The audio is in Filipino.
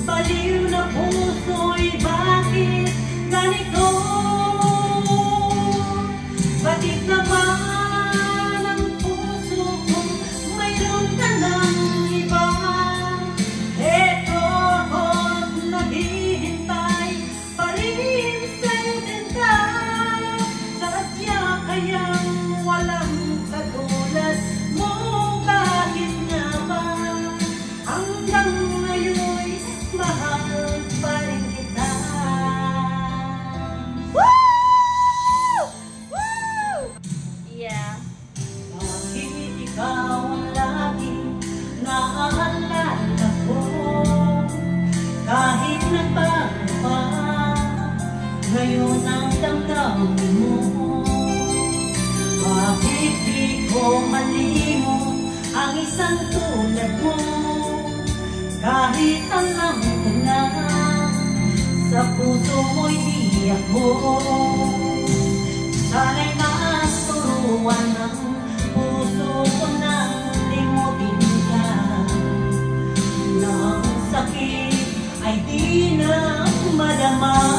baliw na puso'y bakit ganito? Bakit naman ang puso ko mayroon ka ng iba? Eto ako't naghihintay pa rin sa'yo din ka. Sadya kayang walang katulad mo. Bakit nga ba hanggang ngayon'y mahal pa rin kita? Woo! Woo! Yeah. Bakit ikaw ang laging naaalala ko? Kahit nagbago pa, ngayon ang damdamin mo. Bakit di ko malimot ang isang tulad mo? Kahit alam ko na sa puso mo'y di ako. Sana'y maturuan ng puso ko nang limutin ka. Nang sakit ay di na madama.